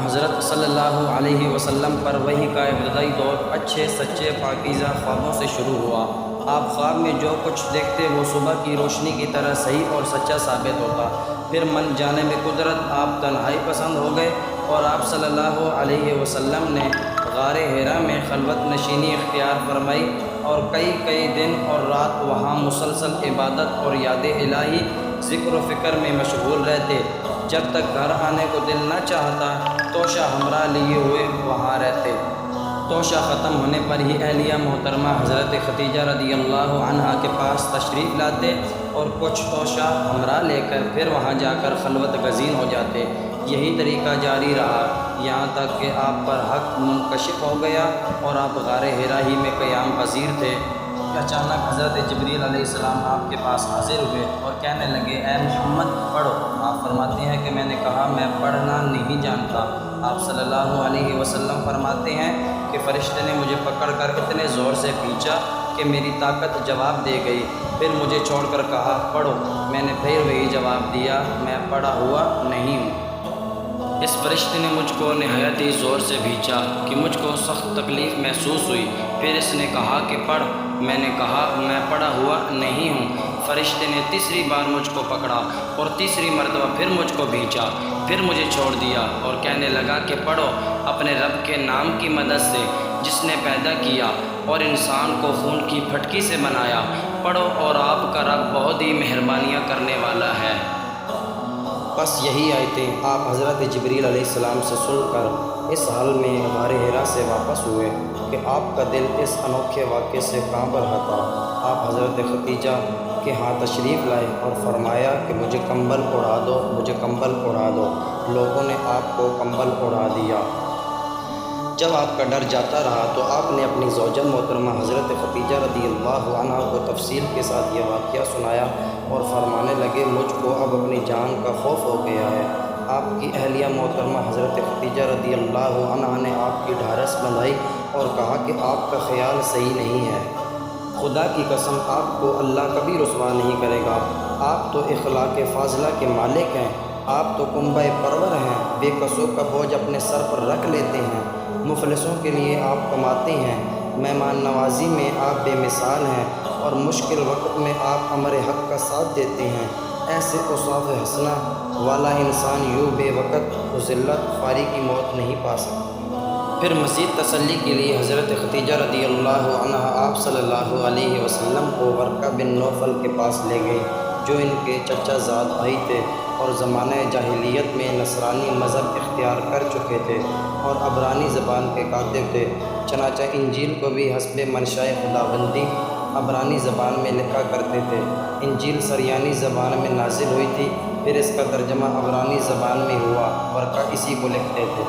حضرت صلی اللہ علیہ وسلم پر وحی کا ابتدائی دور اچھے سچے پاکیزہ خوابوں سے شروع ہوا۔ آپ خواب میں جو کچھ دیکھتے وہ صبح کی روشنی کی طرح صحیح اور سچا ثابت ہوتا۔ پھر من جانب قدرت آپ تنہائی پسند ہو گئے اور آپ صلی اللہ علیہ وسلم نے غار حرا میں خلوت نشینی اختیار فرمائی اور کئی دن اور رات وہاں مسلسل عبادت اور یاد الہی ذکر و فکر میں مشغول رہتے۔ جب تک گھر آنے کو دل نہ چاہتا توشہ ہمراہ لیے ہوئے وہاں رہتے۔ توشہ ختم ہونے پر ہی اہلیہ محترمہ حضرت خدیجہ رضی اللہ عنہا کے پاس تشریف لاتے اور کچھ توشہ ہمراہ لے کر پھر وہاں جا کر خلوت گزین ہو جاتے۔ یہی طریقہ جاری رہا یہاں تک کہ آپ پر حق منکشف ہو گیا اور آپ غار حرا ہی میں قیام پذیر تھے کہ اچانک حضرت جبریل علیہ السلام آپ کے پاس حاضر ہوئے اور کہنے لگے، اے محمد پڑھو۔ آپ فرماتے ہیں کہ میں نے کہا میں پڑھنا نہیں جانتا۔ آپ صلی اللہ علیہ وسلم فرماتے ہیں کہ فرشتے نے مجھے پکڑ کر اتنے زور سے کھینچا کہ میری طاقت جواب دے گئی، پھر مجھے چھوڑ کر کہا پڑھو۔ میں نے پھر وہی جواب دیا، میں پڑھا ہوا نہیں ہوں۔ اس فرشتے نے مجھ کو نہایت ہی زور سے کھینچا کہ مجھ کو سخت تکلیف محسوس ہوئی۔ پھر اس نے کہا کہ پڑھ۔ میں نے کہا میں پڑھا ہوا نہیں ہوں۔ فرشتے نے تیسری بار مجھ کو پکڑا اور تیسری مرتبہ پھر مجھ کو کھینچا، پھر مجھے چھوڑ دیا اور کہنے لگا کہ پڑھو اپنے رب کے نام کی مدد سے جس نے پیدا کیا اور انسان کو خون کی پھٹکی سے بنایا۔ پڑھو اور آپ کا رب بہت ہی مہربانیاں کرنے والا ہے۔ بس یہی آیتیں آپ حضرت جبریل علیہ السلام سے سن کر اس حال میں غار حرا سے واپس ہوئے کہ آپ کا دل اس انوکھے واقعے سے کانپ رہا تھا۔ آپ حضرت خدیجہ کے ہاں تشریف لائے اور فرمایا کہ مجھے کمبل اڑا دو، مجھے کمبل اڑا دو۔ لوگوں نے آپ کو کمبل اڑا دیا۔ جب آپ کا ڈر جاتا رہا تو آپ نے اپنی زوجہ محترمہ حضرت خدیجہ رضی اللہ عنہا کو تفصیل کے ساتھ یہ واقعہ سنایا اور فرمانے لگے، مجھ کو اب اپنی جان کا خوف ہو گیا ہے۔ آپ کی اہلیہ محترمہ حضرت خدیجہ رضی اللہ عنہا نے آپ کی ڈھارس بندھائی اور کہا کہ آپ کا خیال صحیح نہیں ہے۔ خدا کی قسم آپ کو اللہ کبھی رسوا نہیں کرے گا۔ آپ تو اخلاق فاضلہ کے مالک ہیں، آپ تو کنبہ پرور ہیں، بے کسوں کا بوجھ اپنے سر پر رکھ لیتے ہیں، مفلسوں کے لیے آپ کماتے ہیں، مہمان نوازی میں آپ بے مثال ہیں اور مشکل وقت میں آپ امر حق کا ساتھ دیتے ہیں۔ ایسے اوصاف حسنہ والا انسان یوں بے وقت و ذلت خواری کی موت نہیں پا سکتا۔ پھر مزید تسلی کے لیے حضرت خدیجہ رضی اللہ عنہا آپ صلی اللہ علیہ وسلم کو ورقہ بن نوفل کے پاس لے گئی جو ان کے چچا زاد بھائی تھے اور زمانہ جاہلیت میں نصرانی مذہب اختیار کر چکے تھے اور عبرانی زبان کے کاتب تھے۔ چنانچہ انجیل کو بھی حسب منشاء خداوندی عبرانی زبان میں لکھا کرتے تھے۔ انجیل سریانی زبان میں نازل ہوئی تھی، پھر اس کا ترجمہ عبرانی زبان میں ہوا۔ ورقہ اسی کو لکھتے تھے۔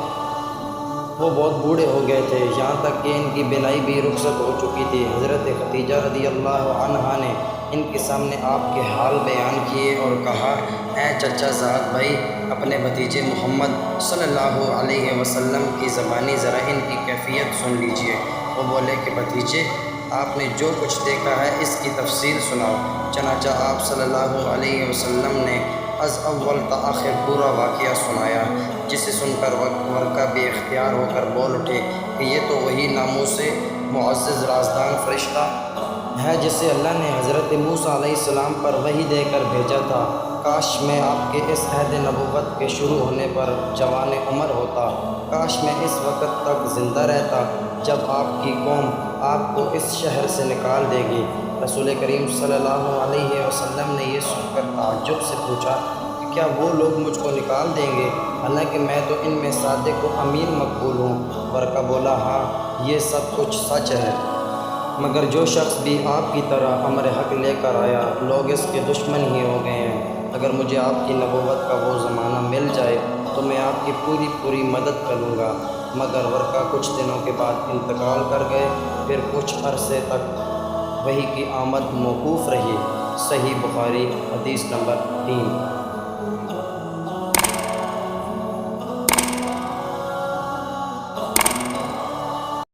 وہ بہت بوڑھے ہو گئے تھے، یہاں تک کہ ان کی بینائی بھی رخصت ہو چکی تھی۔ حضرت خدیجہ رضی اللہ عنہا نے ان کے سامنے آپ کے حال بیان کیے اور کہا، اے چچا زاد بھائی، اپنے بھتیجے محمد صلی اللہ علیہ وسلم کی زبانی ذرا ان کی کیفیت سن لیجئے۔ وہ بولے کہ بھتیجے، آپ نے جو کچھ دیکھا ہے اس کی تفصیل سناؤ۔ چنانچہ آپ صلی اللہ علیہ وسلم نے از اول تا آخر پورا واقعہ سنایا، جسے سن کر ورقہ بے اختیار ہو کر بول اٹھے کہ یہ تو وہی ناموس معزز رازدان فرشتہ ہے جسے اللہ نے حضرت موسیٰ علیہ السلام پر وحی دے کر بھیجا تھا۔ کاش میں آپ کے اس عہد نبوت کے شروع ہونے پر جوان عمر ہوتا، کاش میں اس وقت تک زندہ رہتا جب آپ کی قوم آپ کو اس شہر سے نکال دے گی۔ رسول کریم صلی اللہ علیہ وسلم نے یہ سن کر تعجب سے پوچھا کہ کیا وہ لوگ مجھ کو نکال دیں گے، حالانکہ میں تو ان میں صادق و امین مقبول ہوں؟ ورقہ بولا، ہاں یہ سب کچھ سچ ہے، مگر جو شخص بھی آپ کی طرح امر حق لے کر آیا لوگ اس کے دشمن ہی ہو گئے ہیں۔ اگر مجھے آپ کی نبوت کا وہ زمانہ مل جائے تو میں آپ کی پوری مدد کروں گا۔ مگر ورقہ کچھ دنوں کے بعد انتقال کر گئے۔ پھر کچھ عرصے تک وحی کی آمد موقوف رہی۔ صحیح بخاری حدیث نمبر 3۔